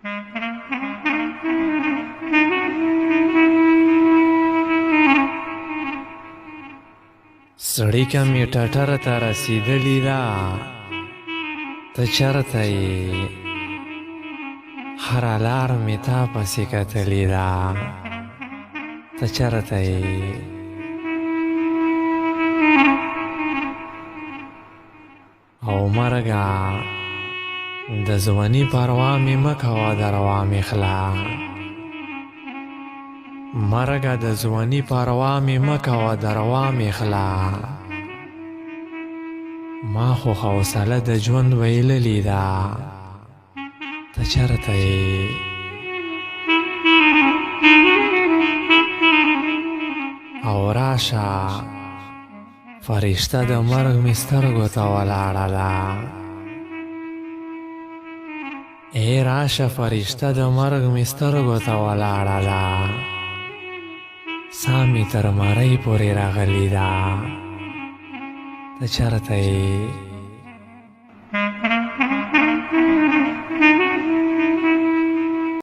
سړی کمپیوټر ته رسیدلی ده، ته چېرته یې؟ هره لار مې تا پسې کتلې ده، ته چېرته یې؟ او مرګه د ځواني پروا مې مه کوه، دروا مې خله. مرګه د ځواني پروا مې مه کوه، دروا مې خله. ما خو حوصله د ژوند ویللې ده، ته چېرته یې؟ او راشه فرشته د مرګ مې سترګو ته ولاړه ده. ای راشه فرشته د مرګ مې سترګو ته ولاړه ده. ساه مې تر مرۍ پورې راغلې ده، ته چېرته یې؟